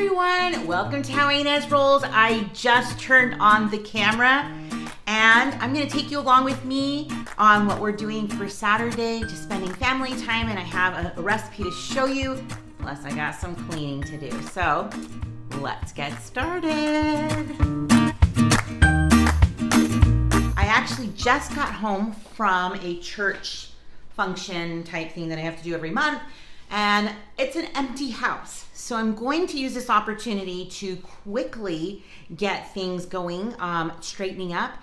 everyone, welcome to How Ines Rolls. I just turned on the camera and I'm gonna take you along with me on what we're doing for Saturday, just spending family time, and I have a recipe to show you, plus I got some cleaning to do. So let's get started. I actually just got home from a church function type thing that I have to do every month, and it's an empty house. So I'm going to use this opportunity to quickly get things going, straightening up,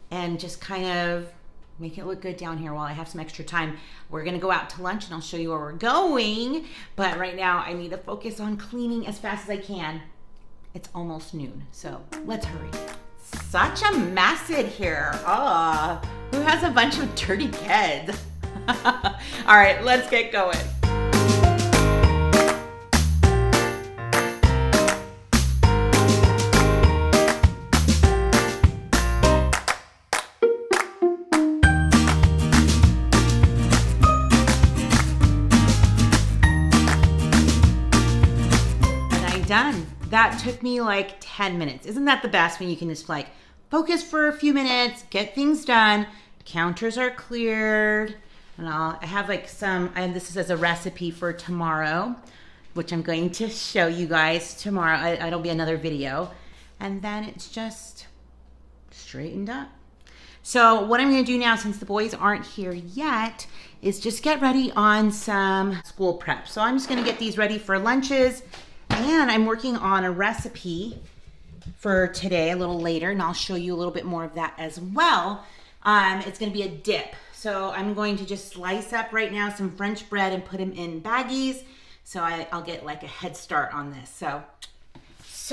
and just kind of make it look good down here while I have some extra time. We're gonna go out to lunch and I'll show you where we're going, but right now I need to focus on cleaning as fast as I can. It's almost noon, so let's hurry. Such a mess in here. Oh, who has a bunch of dirty kids? All right, let's get going. Done. That took me like 10 minutes. Isn't that the best when you can just like focus for a few minutes, get things done, counters are cleared, and I have like this is as a recipe for tomorrow, which I'm going to show you guys tomorrow. It'll be another video, and then it's just straightened up. So what I'm going to do now, since the boys aren't here yet, is just get ready on some school prep. So I'm just going to get these ready for lunches. And I'm working on a recipe for today a little later, and I'll show you a little bit more of that as well. It's going to be a dip. So I'm going to just slice up right now some French bread and put them in baggies. So I'll get like a head start on this. So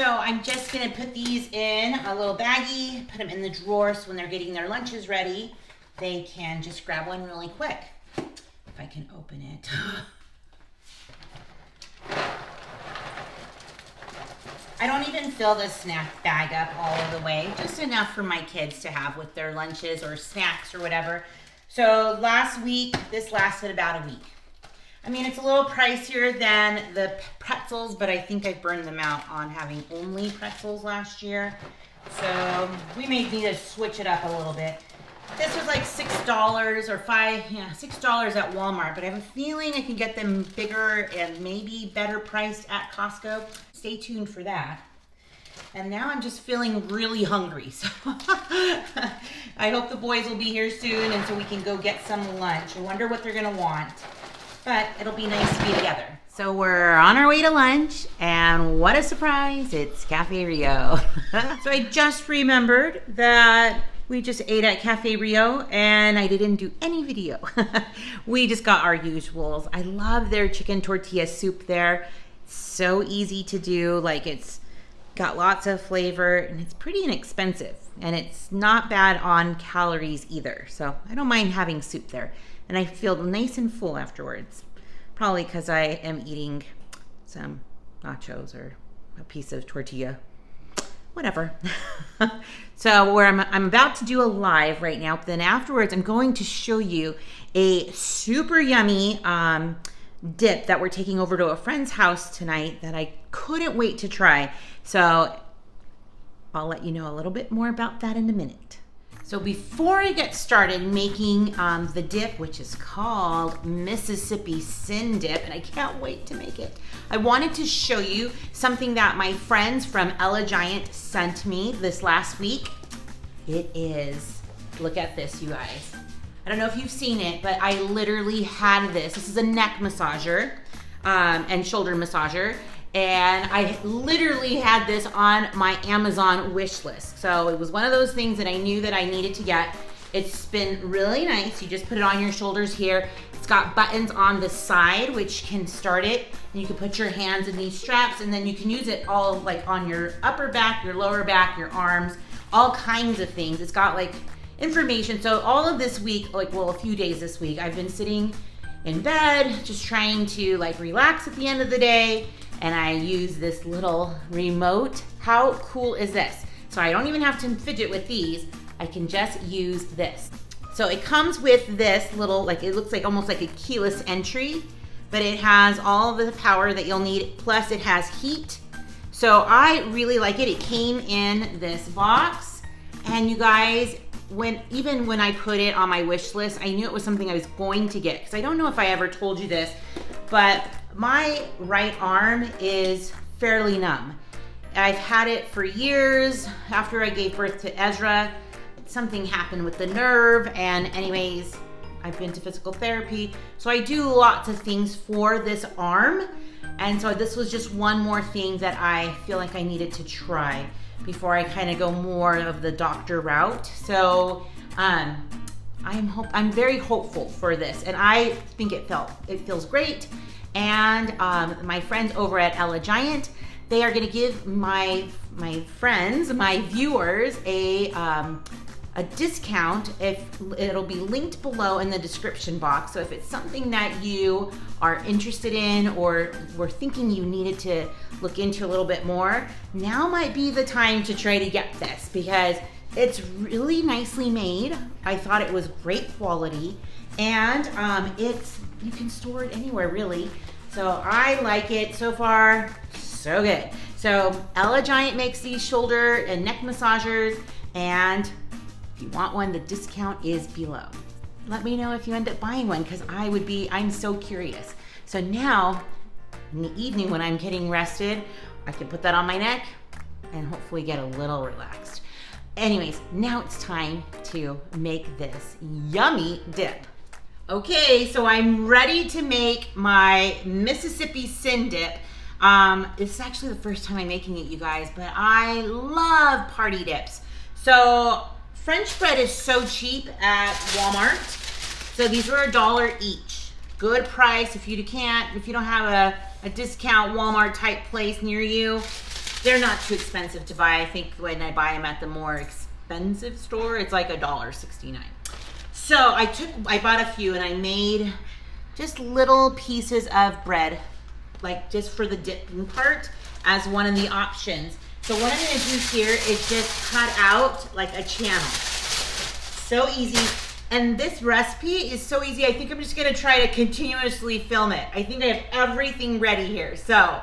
I'm just going to put these in a little baggie, put them in the drawer, so when they're getting their lunches ready, they can just grab one really quick. If I can open it. I don't even fill the snack bag up all the way, just enough for my kids to have with their lunches or snacks or whatever. So last week, this lasted about a week. I mean, it's a little pricier than the pretzels, but I think I burned them out on having only pretzels last year. So we may need to switch it up a little bit. This was like $6 or $6 at Walmart, but I have a feeling I can get them bigger and maybe better priced at Costco. Stay tuned for that. And now I'm just feeling really hungry. So I hope the boys will be here soon, and so we can go get some lunch. I wonder what they're gonna want, but it'll be nice to be together. So we're on our way to lunch, and what a surprise, it's Cafe Rio. So I just remembered that we just ate at Cafe Rio and I didn't do any video. We just got our usuals. I love their chicken tortilla soup there. It's so easy to do. Like, it's got lots of flavor and it's pretty inexpensive, and it's not bad on calories either. So I don't mind having soup there, and I feel nice and full afterwards. Probably because I am eating some nachos or a piece of tortilla. Whatever. So I'm about to do a live right now, but then afterwards I'm going to show you a super yummy dip that we're taking over to a friend's house tonight that I couldn't wait to try. So I'll let you know a little bit more about that in a minute. So before I get started making the dip, which is called Mississippi Sin Dip, and I can't wait to make it, I wanted to show you something that my friends from ELEGIANT'S sent me this last week. It is, look at this, you guys. I don't know if you've seen it, but I literally had this. This is a neck massager and shoulder massager. And I literally had this on my Amazon wish list. So it was one of those things that I knew that I needed to get. It's been really nice. You just put it on your shoulders here. It's got buttons on the side, which can start it. And you can put your hands in these straps, and then you can use it all like on your upper back, your lower back, your arms, all kinds of things. It's got like information. So all of this week, a few days this week, I've been sitting in bed, just trying to like relax at the end of the day. And I use this little remote. How cool is this? So I don't even have to fidget with these. I can just use this. So it comes with this little, it looks like almost like a keyless entry, but it has all of the power that you'll need. Plus it has heat. So I really like it. It came in this box, and you guys, even when I put it on my wish list, I knew it was something I was going to get, because I don't know if I ever told you this, but my right arm is fairly numb. I've had it for years. After I gave birth to Ezra, something happened with the nerve, and anyways, I've been to physical therapy. So I do lots of things for this arm. And so this was just one more thing that I feel like I needed to try before I kind of go more of the doctor route. So I'm very hopeful for this, and I think it feels great. And my friends over at ELEGIANT, they are going to give my friends, my viewers, a discount. If it'll be linked below in the description box. So if it's something that you are interested in or were thinking you needed to look into a little bit more, now might be the time to try to get this, because it's really nicely made. I thought it was great quality, and you can store it anywhere really. So I like it so far. So good. So ELEGIANT makes these shoulder and neck massagers, and if you want one, the discount is below. Let me know if you end up buying one, because I'm so curious. So now, in the evening when I'm getting rested, I can put that on my neck and hopefully get a little relaxed. Anyways, now it's time to make this yummy dip. Okay, so I'm ready to make my Mississippi Sin Dip. This is actually the first time I'm making it, you guys, but I love party dips. So French bread is so cheap at Walmart. So these were $1 each. Good price. If you don't have a discount Walmart type place near you, they're not too expensive to buy. I think when I buy them at the more expensive store, it's like $1.69. So I bought a few, and I made just little pieces of bread, like just for the dipping part, as one of the options. So what I'm gonna do here is just cut out like a channel. So easy. And this recipe is so easy. I think I'm just gonna try to continuously film it. I think I have everything ready here. So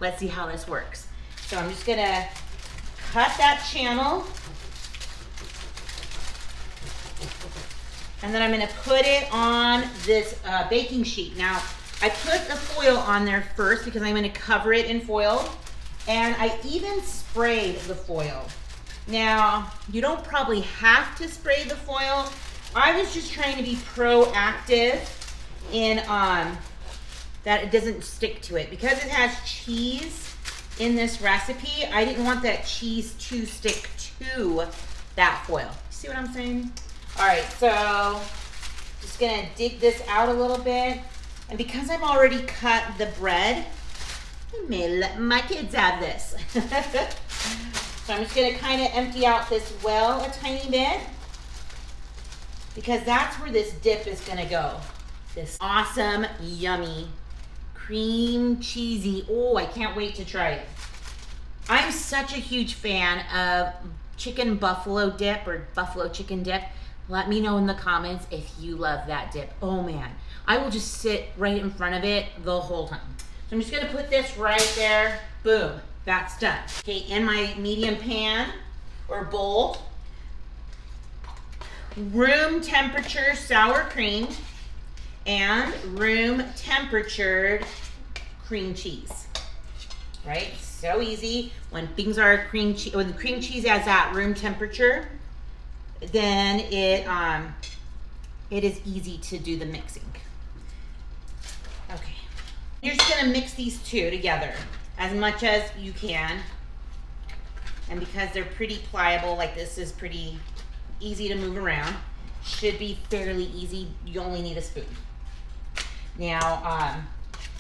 let's see how this works. So I'm just gonna cut that channel, and then I'm gonna put it on this baking sheet. Now, I put the foil on there first because I'm gonna cover it in foil, and I even sprayed the foil. Now, you don't probably have to spray the foil. I was just trying to be proactive in that it doesn't stick to it. Because it has cheese in this recipe, I didn't want that cheese to stick to that foil. See what I'm saying? All right, so just gonna dig this out a little bit. And because I've already cut the bread, I may let my kids have this. So I'm just gonna kind of empty out this well a tiny bit, because that's where this dip is gonna go. This awesome, yummy, cream cheesy, oh, I can't wait to try it. I'm such a huge fan of chicken buffalo dip or buffalo chicken dip. Let me know in the comments if you love that dip. Oh man, I will just sit right in front of it the whole time. So I'm just gonna put this right there, boom, that's done. Okay, in my medium pan or bowl, room temperature sour cream and room temperatured cream cheese. Right, so easy. When things are when the cream cheese is at room temperature, then it is easy to do the mixing. Okay, you're just gonna mix these two together as much as you can. And because they're pretty pliable, like this is pretty easy to move around, should be fairly easy. You only need a spoon. Now,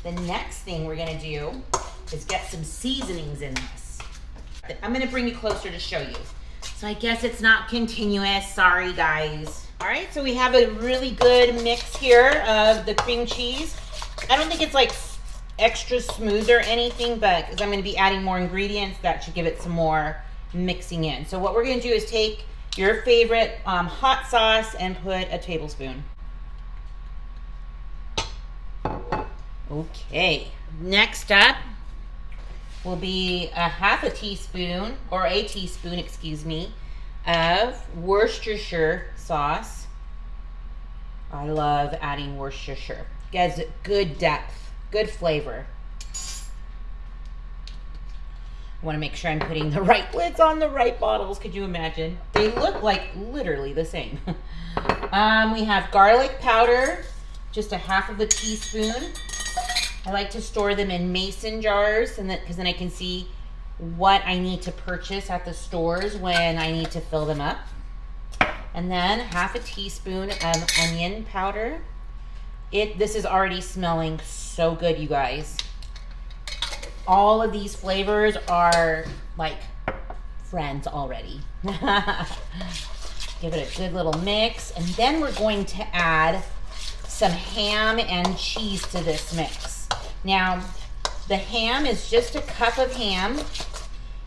the next thing we're gonna do is get some seasonings in this. I'm gonna bring you closer to show you. So I guess it's not continuous, sorry guys. All right, so we have a really good mix here of the cream cheese. I don't think it's like extra smooth or anything, but because I'm gonna be adding more ingredients, that should give it some more mixing in. So what we're gonna do is take your favorite hot sauce and put a tablespoon. Okay, next up, will be a half a teaspoon, or a teaspoon, excuse me, of Worcestershire sauce. I love adding Worcestershire. It gives it good depth, good flavor. I want to make sure I'm putting the right lids on the right bottles. Could you imagine? They look like literally the same. We have garlic powder, just a half of a teaspoon. I like to store them in mason jars, and because then I can see what I need to purchase at the stores when I need to fill them up. And then half a teaspoon of onion powder. This is already smelling so good, you guys. All of these flavors are like friends already. Give it a good little mix. And then we're going to add some ham and cheese to this mix. Now, the ham is just a cup of ham,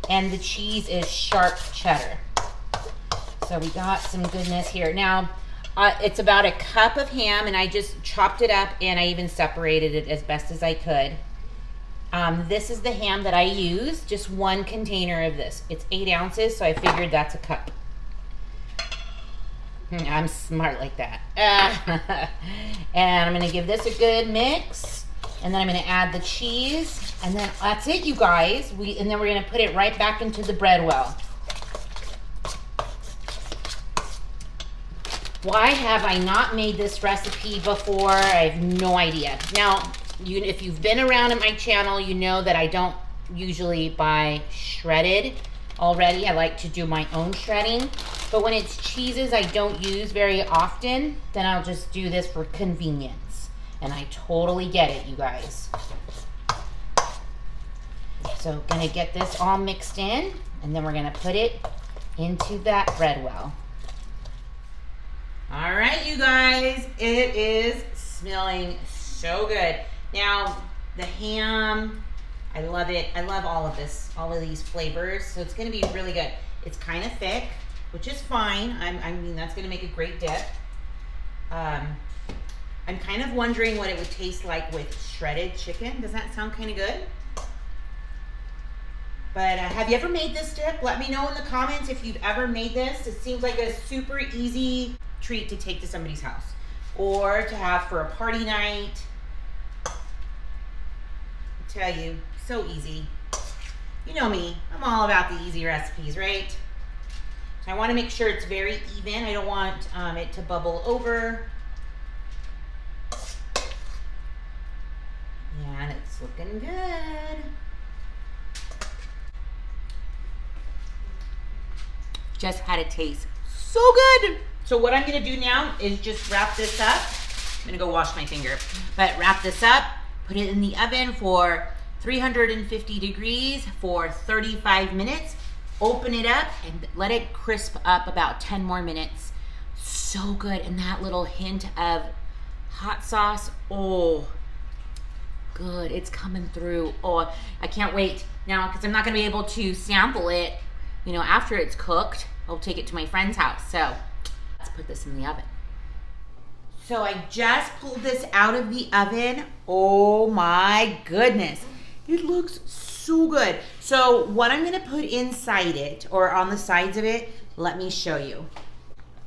and the cheese is sharp cheddar. So we got some goodness here. Now, it's about a cup of ham, and I just chopped it up, and I even separated it as best as I could. This is the ham that I use, just one container of this. It's 8 ounces, so I figured that's a cup. I'm smart like that. And I'm gonna give this a good mix, and then I'm gonna add the cheese, and then that's it, you guys. And then we're gonna put it right back into the bread well. Why have I not made this recipe before? I have no idea. Now, if you've been around at my channel, you know that I don't usually buy shredded already. I like to do my own shredding. But when it's cheeses I don't use very often, then I'll just do this for convenience. And I totally get it, you guys. So gonna get this all mixed in, and then we're gonna put it into that bread well. All right, you guys, it is smelling so good. Now, the ham, I love it. I love all of this, all of these flavors. So it's gonna be really good. It's kind of thick, which is fine. I mean, that's gonna make a great dip. I'm kind of wondering what it would taste like with shredded chicken. Does that sound kind of good? But have you ever made this dip? Let me know in the comments if you've ever made this. It seems like a super easy treat to take to somebody's house or to have for a party night. Tell you, so easy. You know me, I'm all about the easy recipes, right? So I want to make sure it's very even. I don't want it to bubble over. And it's looking good. Just had it taste so good. So what I'm gonna do now is just wrap this up. I'm gonna go wash my finger, but wrap this up. Put it in the oven for 350 degrees for 35 minutes. Open it up and let it crisp up about 10 more minutes. So good. And that little hint of hot sauce, oh, good. It's coming through. Oh, I can't wait now because I'm not gonna be able to sample it, you know, after it's cooked. I'll take it to my friend's house. So let's put this in the oven. So I just pulled this out of the oven. Oh my goodness. It looks so good. So what I'm gonna put inside it, or on the sides of it, let me show you.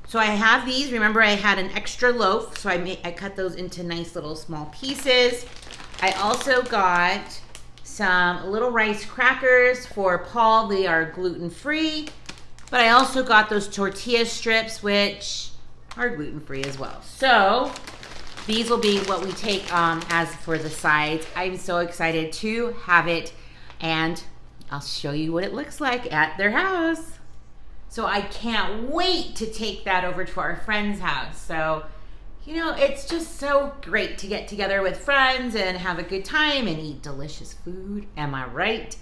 So I have these. Remember I had an extra loaf, so I cut those into nice little small pieces. I also got some little rice crackers for Paul. They are gluten-free. But I also got those tortilla strips, which are gluten-free as well. So these will be what we take as for the sides. I'm so excited to have it, and I'll show you what it looks like at their house. So I can't wait to take that over to our friend's house. So, you know, it's just so great to get together with friends and have a good time and eat delicious food. Am I right?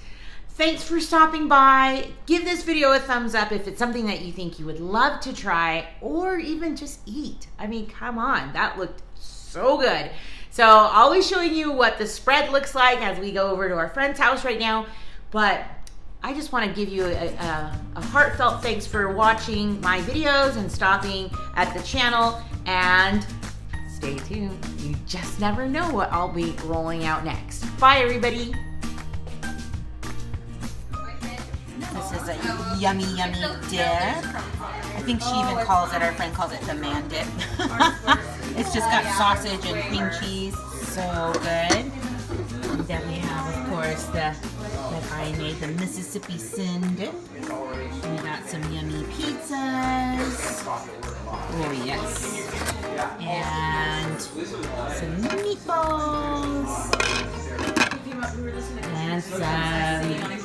Thanks for stopping by. Give this video a thumbs up if it's something that you think you would love to try or even just eat. I mean, come on, that looked so good. So always showing you what the spread looks like as we go over to our friend's house right now. But I just want to give you a heartfelt thanks for watching my videos and stopping at the channel, and stay tuned. You just never know what I'll be rolling out next. Bye, everybody. is a yummy, yummy dip. I think she even calls it, our friend calls it the man dip. It's just got sausage and cream cheese. So good. And then we have, of course, that I made, the Mississippi Sin dip. And we got some yummy pizzas. Oh, yes. And some meatballs. And some.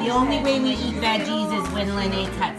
The only way we eat veggies is when Lene cuts